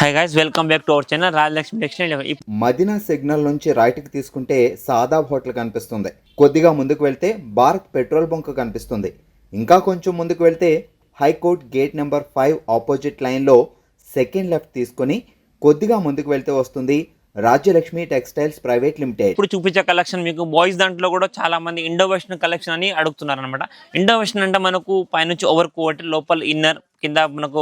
Hi guys, welcome back to our channel Rajalakshmi textile. Madina signal నుంచి రైట్కి తీసుకుంటే సాదాబ్ హోటల్ కనిపిస్తుంది. కొద్దిగా ముందుకు వెళ్తే భారత్ పెట్రోల్ బంక్ కనిపిస్తుంది. ఇంకా కొంచెం ముందుకు వెళ్తే హైకోర్ట్ గేట్ నెంబర్ 5 ఆపోజిట్ లైన్లో సెకండ్ లెఫ్ట్ తీసుకొని కొద్దిగా ముందుకు వెళ్తే వస్తుంది రాజ్యలక్ష్మి టెక్స్టైల్స్ ప్రైవేట్ లిమిటెడ్. ఇప్పుడు చూపించే కలెక్షన్ మీకు బాయ్స్ దాంట్లో కూడా చాలా మంది ఇండో వెస్టర్న్ కలెక్షన్ అని అడుగుతున్నారు అనమాట. ఇండో వెస్టర్న్ అంటే మనకు పైనుంచి ఓవర్ కోట్, లోపల ఇన్నర్, కింద మనకు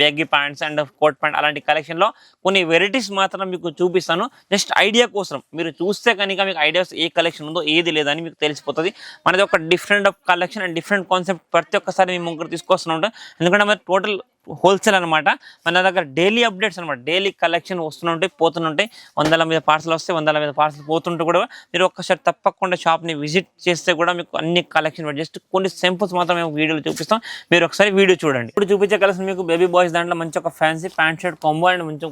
baggy pants and coat pant అలాంటి కలెక్షన్లో కొన్ని వెరైటీస్ మాత్రం మీకు చూపిస్తాను. జస్ట్ ఐడియా కోసం మీరు చూస్తే కనుక మీకు ఐడియాస్ ఏ కలెక్షన్ ఉందో ఏది లేదని మీకు తెలిసిపోతుంది. మనది ఒక different of collection and different concept ప్రతి ఒక్కసారి మేము ముగ్గురు తీసుకొస్తూ ఉంటాం. ఎందుకంటే మరి టోటల్ హోల్సేల్ అనమాట. మన దగ్గర డైలీ అప్డేట్స్ అనమాట. డైలీ కలెక్షన్ వస్తుంటాయి, పోతుంటాయి. 100 మీద పార్సల్ వస్తే 100 మీద పార్సల్ పోతుంటే కూడా మీరు ఒక్కసారి తప్పకుండా షాప్ని విజిట్ చేస్తే కూడా మీకు అన్ని కలెక్షన్ జస్ట్ కొన్ని సింపుల్స్ మాత్రం మేము వీడియోలో చూపిస్తాం. మీరు ఒకసారి వీడియో చూడండి. ఇప్పుడు చూపించే కలెక్షన్ మీకు బేబీ బాయ్స్ దాంట్లో మంచి ఒక fancy pant shirt combo and మంచి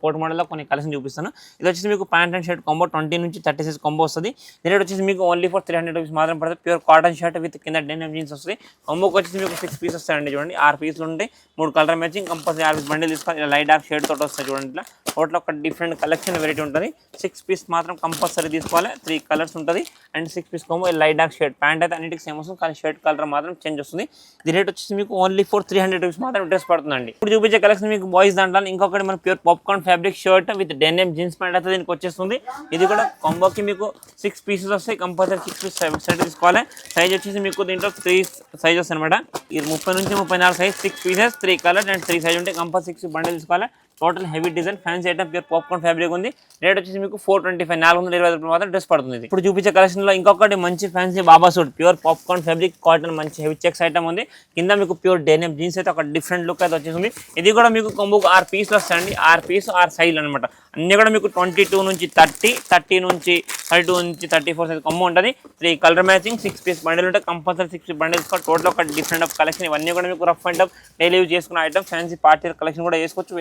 కోట్ మోడల్లో కొన్ని కలెక్షన్ చూపిస్తాను. ఇది వచ్చేసి మీకు ప్యాంట్ అండ్ షర్ట్ కాంబో 20 నుంచి 30 సైజ్ కాంబో వస్తుంది. దీని వచ్చేసి మీకు ఓన్లీ ఫర్ 300 రూపీస్ మాత్రం పడుతుంది. ప్యూర్ కాటన్ షర్ట్ విత్ కింద డెనిమ్ జీన్స్ వస్తుంది. కాంబోకి వచ్చేసి మీకు 6 పీస్ వస్తాయండి. చూడండి 6 పీసులు ఉంటాయి. 3 colour matching compulsory 6 piece bundle తీసుకోవాలి. ఇలా లైట్ డార్క్ షేడ్ తోటి వస్తాయి. చూడండి ఇట్లా టోటల్ ఒక డిఫరెంట్ కలెక్షన్ వెరైటీ ఉంటుంది. 6 పీస్ మాత్రం కంపల్సరీ తీసుకోవాలి. 3 కలర్స్ ఉంటుంది and 6 piece combo light dark shade. Pant అయితే అన్నిటికి సేమ్ వస్తుంది, కానీ షర్ట్ కలర్ మాత్రం చేంజ్ వస్తుంది. దీని రేట్ వచ్చేసి మీకు ఓన్లీ ఫర్ 300 రూపీస్ మాత్రం డ్రెస్ పడుతుందండి. ఇప్పుడు చూపించే కలెక్షన్ మీకు బాయ్స్ దాంట్లో ఇంకొకటి మన pure popcorn fabric shirt with denim jeans pant అయితే దీనికి వచ్చేస్తుంది. ఇది కూడా కాంబోకి మీకు 6 పీసెస్ వస్తాయి. కంపల్సరీ 6 పీస్ సెట్ తీసుకోవాలి. సైజ్ వచ్చేసి మీకు దీంట్లో 3 సైజెస్ అనమాట. ఇది 30 నుంచి 34 size, 6 pieces, 3 colours and 3 size ఉంటాయి. కంపల్సరీ 6 బండిల్ తీసుకోవాలి. Total heavy design fancy item pure popcorn fabric ఉంది. రేట్ వచ్చేసి మీకు 425 420 రూపాయలు మాత్రం డ్రెస్ పడుతుంది. ఇప్పుడు చూపించే కలెక్షన్ లో ఇంకొకటి మంచి ఫ్యాన్సీ బాబా suit pure popcorn fabric cotton మంచి హెవీ చెక్స్ ఐటమ్ ఉంది. కింద మీకు ప్యూర్ డెనిమ్ జీన్స్ అయితే ఒక డిఫరెంట్ లుక్ అయితే వచ్చేసింది. ఇది కూడా మీకు కొంబుకు 6 పీసులు వస్తాయండి. 6 పీస్ 6 సైజ్ అనమాట. అన్ని కూడా మీకు 22 నుంచి 30, 30 నుంచి 32 నుంచి 34 సైజ్ కొమ్మ ఉంటుంది. 3 కలర్ మ్యాచింగ్ 6 పీస్ బండిల్ ఉంటాయి. కంపల్సరీ 6 పీస్ బండిల్స్ టోటల్ ఒక డిఫరెంట్ ఆఫ్ కలెక్షన్. ఇవన్నీ కూడా మీకు rough and tough daily use చేసుకున్న ఐటమ్. ఫ్యాన్సీ పార్టీ కలెక్షన్ కూడా చేసుకోవచ్చు.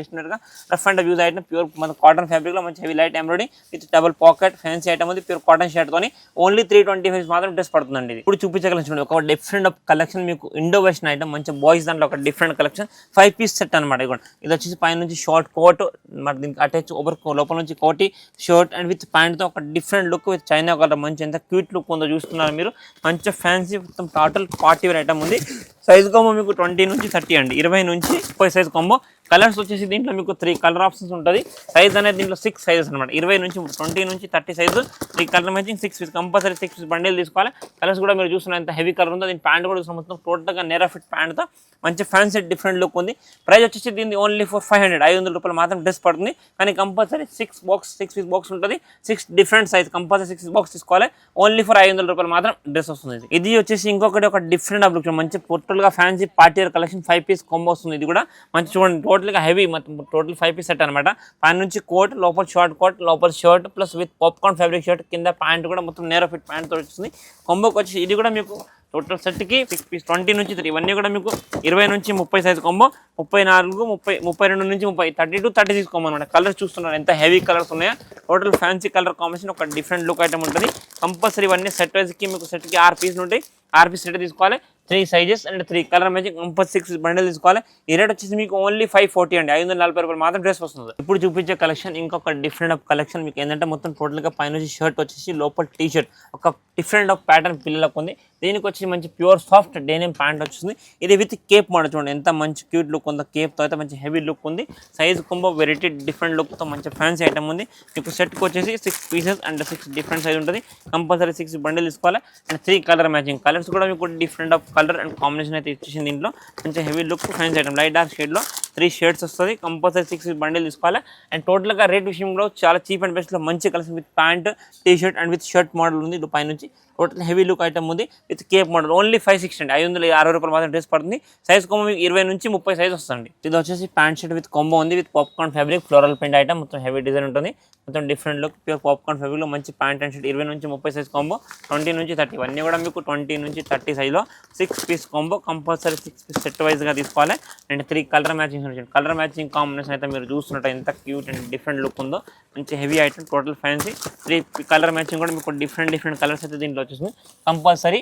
వెస్టర్న్ గా rough and use item pure మన కాటన్ ఫ్యాబ్రిక్ లో మంచి heavy light embroidery with double pocket fancy item ఉంది. ప్యూర్ కాటన్ షర్ట్ తోని ఓన్లీ 325 మాత్రం డ్రెస్ పడుతుందండి. ఇది ఇప్పుడు చూపించే కలెక్షన్ ఒక డిఫరెంట్ ఆఫ్ కలెక్షన్ మీకు ఇండో వెస్టర్న్ ఐటమ్ మంచి బాయ్స్ దాంట్లో ఒక డిఫరెంట్ కలెక్షన్ 5 పీస్ సెట్ అనమాట. ఇది వచ్చేసి పైన నుంచి షార్ట్ కోట్, మరి దీనికి అటాచ్ ఓవర్ లోపల నుంచి కోటి షర్ట్ అండ్ విత్ ప్యాంట్ తో ఒక different look with China colour మంచి ఎంత క్యూట్ లుక్ ఉందో చూస్తున్నారు మీరు. మంచి ఫ్యాన్సీ మొత్తం టోటల్ పార్టీ వేర్ ఐటమ్ ఉంది. సైజ్ కాంబో మీకు 20 నుంచి 30 అండి. 20 నుంచి 30 సైజ్ కాంబో. కలర్స్ వచ్చేసి దీంట్లో మీకు 3 కలర్ ఆప్షన్స్ ఉంటుంది. సైజ్ అనేది దీంట్లో 6 సైజెస్ అనమాట. 20 నుంచి 20 నుంచి 30 size. 3 colour matching 6 piece compulsory 6 piece bundle తీసుకోవాలి. కలర్స్ కూడా మీరు చూస్తున్న ఎంత హెవీ కలర్ ఉందో. దీని ప్యాంట్ కూడా మొత్తం టోటల్గా నేరా ఫిట్ ప్యాంట్తో మంచి ఫ్యాన్సీ డిఫరెంట్ లుక్ ఉంది. ప్రైస్ వచ్చేసి దీన్ని ఓన్లీ ఫర్ 500 రూపాయలు మాత్రం డ్రెస్ పడుతుంది. కానీ కంపల్సరీ 6 పీస్ బాక్స్ ఉంటుంది. 6 డిఫరెంట్ సైజ్ కంపల్సరీ 6 బాక్స్ తీసుకోవాలి. ఓన్లీ ఫర్ 500 రూపాయలు మాత్రం డ్రెస్ వస్తుంది. ఇది వచ్చేసి ఇంకొకటి ఒక డిఫరెంట్ ఆఫ్ లుక్ మంచి టోటల్గా fancy party wear collection 5 piece combo వస్తుంది. ఇది కూడా మంచి చూడండి టోటల్గా హెవీ మొత్తం టోటల్ 5 పీస్ సెట్ అనమాట. పైన నుంచి కోట్, లోపల షార్ట్ కోట్, లోపల shirt plus with popcorn fabric shirt, కింద ప్యాంట్ కూడా మొత్తం నేరో ఫిట్ ప్యాంట్ తో వచ్చింది. కాంబోకి వచ్చి ఇది కూడా మీకు టోటల్ సెట్కి 6 పీస్ 20 నుంచి 3 ఇవన్నీ కూడా మీకు 20 నుంచి 30 సైజ్ కాంబో. 34, 30, 32 నుంచి 30, 30 to 30 తీసుకోమో అనమాట. కలర్స్ చూస్తున్నారు ఎంత హెవీ కలర్స్ ఉన్నాయో. టోటల్ ఫ్యాన్సీ కలర్ కాంబినేషన్ ఒక డిఫరెంట్ లుక్ ఐటమ్ ఉంటుంది. కంపల్సరీ ఇవన్నీ సెట్ వైజ్కి మీకు సెట్కి 6 పీసులు ఉంటాయి. 6 పీస్ సెట్ తీసుకోవాలి. 3 sizes and 3 colour matching compulsory 6 bundle తీసుకోవాలి. ఈ రేట్ వచ్చేసి మీకు ఓన్లీ 540 అండి. 540 రూపాయలు మాత్రం డ్రెస్ వస్తుంది. ఇప్పుడు చూపించే కలెక్షన్ ఇంకొక డిఫరెంట్ ఆఫ్ కలెక్షన్ మీకు ఏంటంటే మొత్తం టోటల్గా పైన షర్ట్ వచ్చేసి లోపల టీ షర్ట్ ఒక డిఫరెంట్ ఆఫ్ ప్యాటర్న్ పిల్లలకు ఉంది. దీనికి వచ్చి మంచి ప్యూర్ సాఫ్ట్ డెనిమ్ ప్యాంట్ వచ్చింది. ఇది విత్ కేప్ మోడల్ చూడండి ఎంత మంచి క్యూట్ లుక్ ఉందో. కేప్తో అయితే మంచి హెవీ లుక్ ఉంది. సైజ్ కొంబో వెరైటీ డిఫరెంట్ లుక్తో మంచి ఫ్యాన్సీ ఐటమ్ ఉంది. మీకు సెట్కి వచ్చేసి 6 పీసెస్ అండ్ 6 డిఫరెంట్ సైజ్ ఉంటుంది. కంపల్సరీ 6 బండిల్ తీసుకోవాలి అండ్ 3 కలర్ మ్యాచింగ్. కలర్స్ కూడా మీకు different of colour and combination అయితే ఇచ్చేసింది. దీంట్లో మంచి heavy look fancy item light dark షేడ్లో 3 షేడ్స్ వస్తుంది. కంపల్సరీ 6 బండిల్ తీసుకోవాలి. అండ్ టోటల్గా రేట్ విషయంలో చాలా చీప్ అండ్ బెస్ట్లో మంచి collection with pant, T shirt and with shirt model ఉంది. పైనుంచి టోటల్ హెవీ లుక్ ఐటమ్ ఉంది విత్ కేప్ మోడల్. ఓన్లీ 560 అండి. 560 రూపాయలు మాత్రం డ్రెస్ పడుతుంది. సైజ్ కాంబో మీకు 20 నుంచి 30 సైజ్ వస్తుంది. ఇది వచ్చేసి ప్యాంట్ షర్ట్ విత్ కాంబో ఉంది with popcorn fabric floral print item. మొత్తం హెవీ డిజైన్ ఉంటుంది. మొత్తం డిఫరెంట్ లుక్ ప్యూర్ పాప్కార్న్ ఫ్యాబ్రిక్లో మంచి ప్యాంట్ అండ్ షర్ట్ 20 నుంచి 30 సైజ్ కాంబో. 20 నుంచి 30 ఇవన్నీ కూడా మీకు 20 నుంచి 30 సైజ్లో 6 piece combo. Compulsory 6 piece set వైజ్గా తీసుకోవాలి. అండ్ 3 కలర్ మ్యాచింగ్ ఉంటుంది. కలర్ మ్యాచింగ్ కాంబినేషన్ అయితే మీరు చూస్తున్నట్టు ఎంత క్యూట్ అండ్ డిఫరెంట్ లుక్ ఉందో. మంచి heavy item total fancy. 3 colour matching కూడా మీకు డిఫరెంట్ కలర్స్ అయితే దీంట్లో వచ్చేసింది. కంపల్సరీ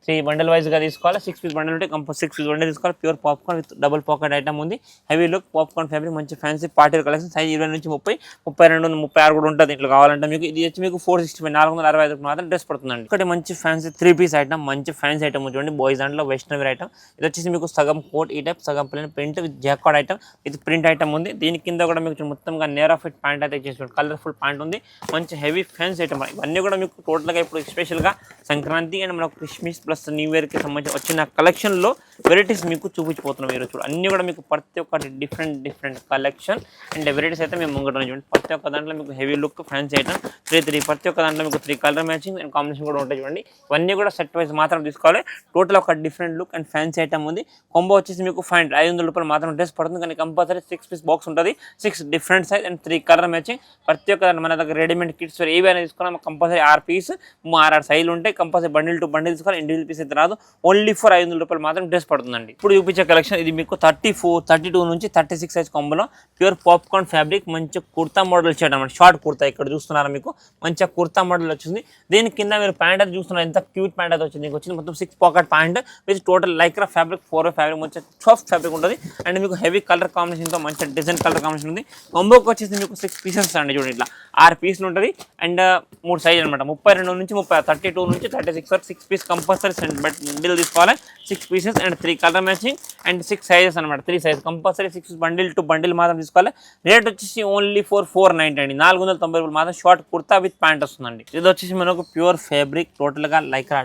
3 బండిల్ వైజ్గా తీసుకోవాలి. 6 పీస్ బండిల్ ఉంటే 6 పీస్ బండిల్ తీసుకోవాలి. Pure popcorn with double pocket item ఉంది. హెవీ లుక్ పాప్కార్న్ ఫ్యాబ్రిక్, మంచి ఫ్యాన్సీ పార్టీ కలెక్షన్. సైజ్ 20 నుంచి 30, 32, 36 కూడా ఉంటుంది. ఇట్లా కావాలంటే మీకు ఇది వచ్చి మీకు 465, 465 మాత్రం డ్రెస్ పడుతుందండి. ఒకటి మంచి ఫ్యాన్సీ 3 పీస్ ఐటమ్, మంచి ఫ్యాన్సీ ఐటమ్ చూడండి. బాయ్స్ దాంట్లో వెస్టర్న్ వేర్ ఐటమ్. ఇది వచ్చేసి మీకు సగం కోట్ ఈ టైప్, సగం plain print with jacquard item with print item ఉంది. దీని కింద కూడా మీకు మొత్తంగా నేరా ఫిట్ ప్యాంట్ అయితే చేసి కలర్ఫుల్ ప్యాంట్ ఉంది. మంచి హెవీ ఫ్యాన్సీ ఐటమ్. ఇవన్నీ కూడా మీకు టోటల్గా ఇప్పుడు స్పెషల్గా సంక్రాంతి అండ్ మనకు క్రిస్మస్ ప్లస్ న్యూ ఇయర్కి సంబంధించి వచ్చిన కలెక్షన్లో వెరైటీస్ మీకు చూపించిపోతున్నాం మీరు చూడండి. అన్నీ కూడా మీకు ప్రతి ఒక్కటి డిఫరెంట్ కలెక్షన్ అండ్ వెరైటీస్ అయితే మేము ముంగట చూడండి. ప్రతి ఒక్క దాంట్లో మీకు హెవీ లుక్ ఫ్యాన్సీ ఐటమ్ 3 ప్రతి ఒక్క దాంట్లో మీకు 3 కలర్ మ్యాచింగ్ అండ్ కాంబినేషన్ కూడా ఉంటాయి చూడండి. ఇవన్నీ కూడా సెట్ వైజ్ మాత్రం తీసుకోవాలి. టోటల్ ఒక different look and fancy item ఉంది. కొంబో వచ్చేసి మీకు 500 రూపాయలు మాత్రం డ్రెస్ పడుతుంది. కానీ కంపల్సరీ 6 పీస్ బాక్స్ ఉంటుంది. 6 different size and 3 colour matching. ప్రతి ఒక్క మన దగ్గర రెడీమేడ్ కిట్స్ ఏవైనా తీసుకున్నా కంపల్సరీ 6 పీస్ 6 సైజులు ఉంటాయి. కంపల్సరీ బండిల్ టు బండిల్ తీసుకోవాలి. ఇండివిజువల్ పీస్ అయితే రాదు. ఓన్లీ ఫర్ 500 రూపాయలు మాత్రం డ్రెస్ పడుతుందండి. ఇప్పుడు చూపించే కలెక్షన్ ఇది మీకు 34, 32 నుంచి 36 సైజ్ కొంబలో ప్యూర్ పాప్కార్న్ ఫ్యాబ్రిక్, మంచి కుర్తా మోడల్ చేయడం అనమాట. షార్ట్ కుర్తా ఇక్కడ చూస్తున్నారా మీకు మంచిగా కుర్తా మోడల్ వచ్చింది. దీని కింద మీరు ప్యాంట్ అయితే చూస్తున్నారు, ఎంత క్యూట్ ప్యాంట్ అయితే వచ్చింది. మీకు వచ్చింది మొత్తం 6 pocket pant with total Lycra fabric, 4 fabric, మంచి సాఫ్ట్ ఫ్యాబ్రిక్ ఉంటుంది. అండ్ మీకు హెవీ కలర్ కాంబినేషన్తో మంచి డిజైన్ కలర్ కాంబినేషన్ ఉంది. కొంబోకి వచ్చేసి మీకు 6 పీసెస్ అండి చూడండి. ఇట్లా 6 పీసులు ఉంటుంది. అండ్ 3 సైజ్ అనమాట. 32 నుంచి 30, 32 నుంచి 36 వరకు 6 పీస్ కంపల్సరీ బండిల్ తీసుకోవాలి. 6 pieces and 3 colour matching and 6 sizes అనమాట. 3 size compulsory 6 bundle to bundle మాత్రం తీసుకోవాలి. రేట్ వచ్చేసి ఓన్లీ ఫర్ 490 అండి. 490 రూపాయలు మాత్రం షార్ట్ కుర్తా విత్ ప్యాంట్ వస్తుందండి. ఇది వచ్చేసి మనకు ప్యూర్ ఫ్యాబ్రిక్, టోటల్గా లైక్రా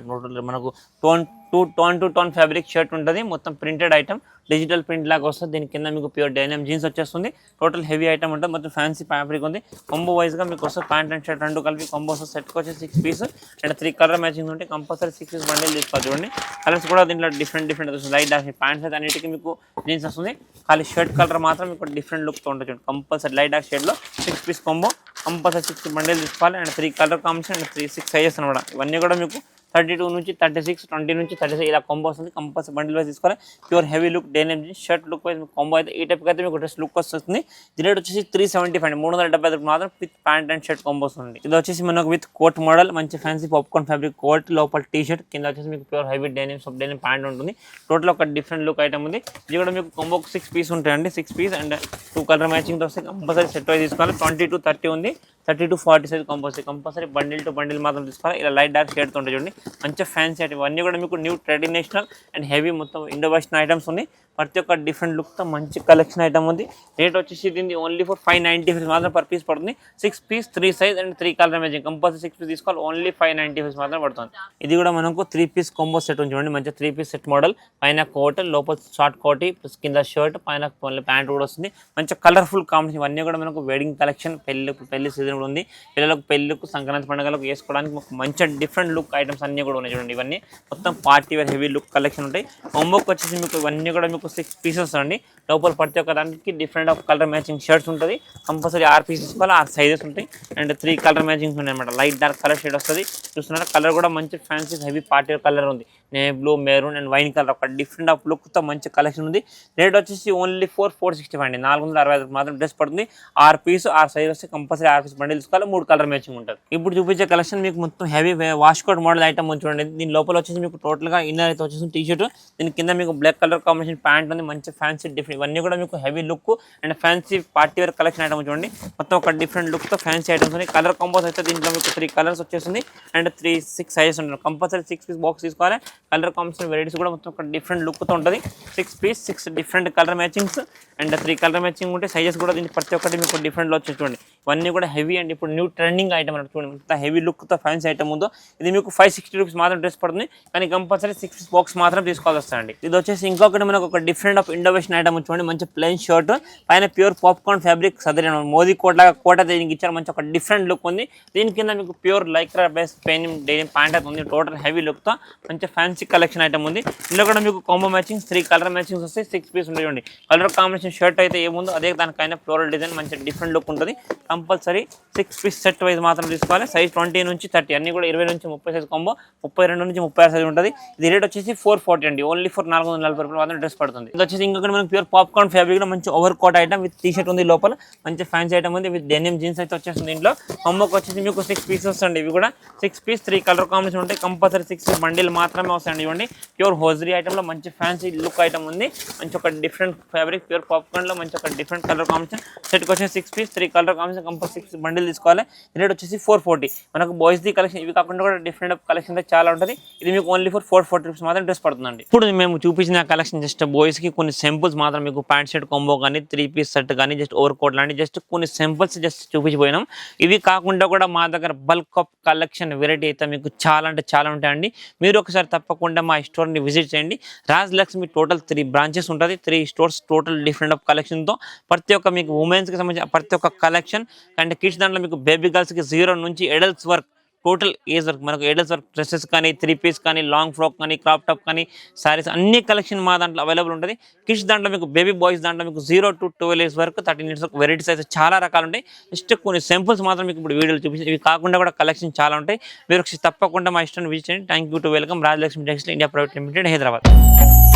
మనకు tone to tone fabric shirt ఉంటుంది. మొత్తం ప్రింటెడ్ ఐటమ్, డిజిటల్ ప్రింట్ లాగా వస్తుంది. దీని కింద మీకు ప్యూర్ డైనమ్ జీన్స్ వచ్చేస్తుంది. టోటల్ హెవీ ఐటమ్ ఉంటుంది. మొత్తం ఫ్యాన్సీ ఫ్యాబ్రిక్ ఉంది. కొంబో వైజ్గా మీకు వస్తుంది. ప్యాంట్ అండ్ షర్ట్ రెండు కలిపి కొంబో వస్తుంది. సెట్కి వచ్చి 6 పీస్ అండ్ 3 కలర్ మ్యాచింగ్ ఉంటే కంపల్సరీ 6 పీస్ బండిల్ తీసుకోవాలి చూడండి. కలర్స్ కూడా దీంట్లో డిఫరెంట్ వస్తుంది. లైట్ డార్క్ ప్యాంట్స్ అయితే అన్నిటికీ మీకు జీన్స్ వస్తుంది. ఖాళీ షర్ట్ కలర్ మాత్రం మీకు డిఫరెంట్ లుక్తో ఉంటుంది చూడండి. కంపల్సరీ లైట్ డార్క్ షేడ్లో 6 పీస్ కొంబో కంపల్సరీ 6 బండిల్ తీసుకోవాలి. And 3 colour combination and 6 sizes అనమాట. ఇవన్నీ కూడా మీకు 32 నుంచి 36, 20 నుంచి 36 ఇలా కొంబో వస్తుంది. కంపల్సరీ బండిల్ వైజ్ తీసుకోవాలి. Pure heavy look denim jeans shirt look wise combo అయితే ఈ టైప్కి అయితే మీకు డ్రెస్ లుక్ వస్తుంది. దీని రేట్ వచ్చేసి 375, 375 మాత్రం with pant and shirt combo వస్తుంది. ఇది వచ్చేసి మనకు విత్ కోట్ మోడల్, మంచి ఫ్యాన్సీ పాప్కార్న్ ఫ్యాబ్రిక్ కోట్, లోపల టీ షర్ట్, కింద వచ్చేసి మీకు ప్యూర్ హెవీ డైనమ్ సబ్ డైనమ్ ప్యాంట్ ఉంటుంది. టోటల్ ఒక డిఫరెంట్ లుక్ ఐటమ్ ఉంది. ఇది కూడా మీకు కొంబోకి 6 పీస్ ఉంటాయండి. 6 పీస్ అండ్ 2 కలర్ మ్యాచింగ్తో వస్తే కంపల్సరీ సెట్ వైజ్ తీసుకోవాలి. 20 to 30 ఉంది. 30 to 40 size compulsory bundle to bundle మాత్రం తీసుకోవాలి. ఇలా లైట్ డార్క్ షేడ్తో ఉంటాయి చూడండి. మంచి ఫ్యాన్సీ ఐటమ్. ఇవన్నీ కూడా మీకు న్యూ ట్రెడిషనల్ అండ్ హెవీ మొత్తం ఇండో వెస్టర్న్ ఐటమ్స్ ఉన్నాయి. ప్రతి ఒక్క డిఫరెంట్ లుక్తో మంచి కలెక్షన్ ఐటమ్ ఉంది. రేట్ వచ్చేసి దీన్ని ఓన్లీ ఫర్ 595 మాత్రం పర్ పీస్ పడుతుంది. 6 piece 3 size and 3 colour matching compulsory 6 piece తీసుకోవాలి. ఓన్లీ 595 మాత్రం పడుతుంది. ఇది కూడా మనకు 3 పీస్ కాంబో సెట్ ఉంది చూడండి. మంచి 3 పీస్ సెట్ మోడల్. పైన కోట్, లోపల షార్ట్ కోటి ప్లస్ కింద షర్ట్, పైన ప్యాంట్ కూడా వస్తుంది. మంచి కలర్ఫుల్ కాంబినేషన్. ఇవన్నీ కూడా మనకు వెడ్డింగ్ కలెక్షన్, పెళ్లి సీజన్ కూడా ఉంది. పిల్లలకు పెళ్లికు, సంక్రాంతి పండుగలకు వేసుకోవడానికి మంచి డిఫరెంట్ లుక్ ఐటమ్స్ అన్నీ కూడా ఉన్నాయి చూడండి. ఇవన్నీ మొత్తం party wear heavy look collection ఉంటాయి. కొంబోకి వచ్చేసి మీకు ఇవన్నీ కూడా మీకు 6 పీసెస్ అండి. లోపల ప్రతి ఒక్క దానికి different of colour matching shirts ఉంటుంది. కంపల్సరీ 6 పీసెస్ వల్ల 6 సైజెస్ ఉంటాయి అండ్ 3 కలర్ మ్యాచింగ్స్ ఉన్నాయి అనమాట. లైట్ డార్క్ కలర్ షేడ్ వస్తుంది. చూస్తున్నారా కలర్ కూడా మంచి ఫ్యాన్సీ హెవీ పార్టీ కలర్ ఉంది. Navy blue, maroon and wine colour ఒక డిఫరెంట్ ఆఫ్ లుక్తో మంచి కలెక్షన్ ఉంది. రేట్ వచ్చేసి ఓన్లీ 465 అండి. 465 మాత్రం డ్రెస్ పడుతుంది. 6 పీస్ 6 సైజ్ వస్తే కంపల్సరీ 6 పీస్ బండిల్ తీసుకోవాలి. 3 కలర్ మ్యాచింగ్ ఉంటుంది. ఇప్పుడు చూపించే కలెక్షన్ మీకు మొత్తం heavy wash coat model item చూడండి. దీని లోపల వచ్చేసి మీకు టోటల్గా ఇన్నర్ అయితే వచ్చేసి టీ షర్ట్, దీని కింద మీకు బ్లాక్ కలర్ కాంబినేషన్ ప్యాంట్ ఉంది. మంచి ఫ్యాన్సీ డిఫరెంట్. ఇవన్నీ కూడా మీకు heavy look and fancy party wear collection item చూడండి. మొత్తం ఒక డిఫరెంట్ లుక్తో ఫ్యాన్సీ ఐటమ్స్ ఉన్నాయి. కలర్ కాంబోస్ అయితే దీంట్లో మీకు 3 కలర్స్ వచ్చేస్తుంది అండ్ 6 సైజెస్ ఉంటుంది. కంపల్సరీ 6 పీస్ బాక్స్ తీసుకోవాలి. కలర్ కాంబినేషన్ వెరైటీస్ కూడా మొత్తం ఒక డిఫరెంట్ లుక్తో ఉంటుంది. 6 piece 6 different colour matchings and 3 colour matching ఉంటే సైజెస్ కూడా దీనికి ప్రతి ఒక్కటి మీకు డిఫరెంట్లో వచ్చి చూడండి. ఇవన్నీ కూడా హెవీ అండ్ ఇప్పుడు న్యూ ట్రెండింగ్ ఐటమ్ అంటే చూడండి. ఇంత హెవీ లుక్తో ఫ్యాన్సీ ఐటమ్ ఉందో ఇది మీకు 560 రూపీస్ మాత్రం డ్రెస్ పడుతుంది. కానీ కంపల్సరీ 6 పీస్ బాక్స్ మాత్రం తీసుకోవాల్సి వస్తుంది. ఇది వచ్చేసి ఇంకొకటి మనకు ఒక డిఫరెంట్ ఆఫ్ ఇండోవేషన్ ఐటమ్ చూడండి. మంచి ప్లెయిన్ షర్ట్, పైన ప్యూర్ పాప్కార్న్ ఫ్యాబ్రిక్ సదరి మోదీ కోట్ లాగా కోట దీనికి ఇచ్చారు. మంచి ఒక డిఫరెంట్ లుక్ ఉంది. దీని కింద మీకు pure Lycra base pain dining pant అయితే ఉంది. టోటల్ హెవీ లుక్తో మంచి ఫ్యాన్సీ కలెక్షన్ ఐటమ్ ఉంది. ఇందులో కూడా మీకు కాంబో మ్యాచింగ్ 3 కలర్ మ్యాచింగ్స్ వస్తాయి. 6 పీస్ ఉంటాయి చూడండి. కలర్ కాంబినేషన్ షర్ట్ అయితే ఏముందో అదే దానికైనా ఫ్లోరల్ డిజైన్ మంచి డిఫరెంట్ లుక్ ఉంటుంది. కంపల్సరీ 6 పీస్ సెట్ వైజ్ మాత్రం తీసుకోవాలి. సైజ్ 20 నుంచి 30 అన్ని కూడా 20 నుంచి 30 సైజ్ కాంబో, 32 నుంచి 36 సైజ్ ఉంటుంది. ఇది రేట్ వచ్చేసి 440 అండి. ఓన్లీ ఫర్ 440 రూపాయలు మాత్రం డ్రెస్ పడుతుంది. ఇది వచ్చేసి ఇంకొకటి మనకి ప్యూర్ పాప్కార్న్ ఫ్యాబ్రిక్ లో మంచి over coat item with T shirt ఉంది. లోపల మంచి ఫ్యాన్సీ ఐటమ్ ఉంది విత్ డెనిమ్ జీన్స్ అయితే వచ్చేస్తుంది. దీంట్లో కాంబోకి వచ్చేసి మీకు 6 పీసెస్ అండి. ఇవి కూడా 6 పీస్ 3 కలర్ కాంబినేషన్ ఉంటాయి. కంపల్సరీ 6 బండిల్ మాత్రమే వస్తాయండి. చూడండి ప్యూర్ హోజరీ ఐటమ్ లో మంచి ఫ్యాన్సీ లుక్ ఐటమ్ ఉంది. మంచి ఒక డిఫరెంట్ ఫ్యాబ్రిక్ ప్యూర్ పాప్కార్న్ లో మంచి ఒక డిఫరెంట్ కలర్ కాంబినేషన్. సెట్ కి వచ్చేసి 6 piece 3 colour combination compulsory 6 bundle తీసుకోవాలి. రేట్ వచ్చేసి 440. మనకు బాయ్స్ ది కలెక్షన్ ఇవి కాకుండా కూడా డిఫరెంట్ కలెక్షన్ చాలా ఉంటుంది. ఇది మీకు ఓన్లీ ఫర్ 440 రూపీస్ మాత్రం డ్రెస్ పడుతుందండి. ఇప్పుడు మేము చూపించిన కలెక్షన్ జస్ట్ బాయ్స్ కి కొన్ని సింపుల్స్ మాత్రం మీకు ప్యాంట్ షర్ట్ కాంబో కానీ 3 పీస్ సెట్ కానీ జస్ట్ ఓవర్ కోట్ లాంటి జస్ట్ కొన్ని సింపుల్స్ జస్ట్ చూపించిపోయినాం. ఇవి కాకుండా కూడా మా దగ్గర బల్క్ ఆఫ్ కలెక్షన్ వెరైటీ అయితే మీకు చాలా అంటే చాలా ఉంటాయండి. మీరు ఒకసారి తప్పకుండా మా స్టోర్ని విజిట్ చేయండి. రాజ్ లక్ష్మి టోటల్ 3 బ్రాంచెస్ ఉంటుంది. 3 స్టోర్స్ టోటల్ డిఫరెంట్ ఆఫ్ కలెక్షన్తో ప్రతి ఒక్క మీకు ఉమెన్స్కి సంబంధించిన ప్రతి ఒక్క కలెక్షన్ అండ్ కిడ్స్ దాంట్లో మీకు బేబీ గర్ల్స్కి 0 నుంచి adults work total age work మనకు ఎడల్ట్స్ వర్క్ డ్రెస్సెస్ కానీ 3 పీస్ కానీ లాంగ్ ఫ్రాక్ కానీ క్రాప్ టాప్ కానీ సారీస్ అన్ని కలెక్షన్ మా దాంట్లో అవైలబుల్ ఉంటుంది. కిడ్స్ దాంట్లో మీకు బేబీ బాయ్స్ దాంట్లో మీకు 0 to 12 ఇయర్స్ వరకు 13 ఇయర్స్ వరకు వెరైటీస్ అయితే చాలా రకాలు ఉంటాయి. జస్ట్ కొన్ని సింపుల్స్ మాత్రం మీకు ఇప్పుడు వీడియోలు చూపించి ఇవి కాకుండా కూడా కలెక్షన్ చాలా ఉంటాయి. మీరు తప్పకుండా మా ఇష్టాన్ని విజిట్ చేయండి. Thank you to welcome Rajalakshmi textile India private limited Hyderabad.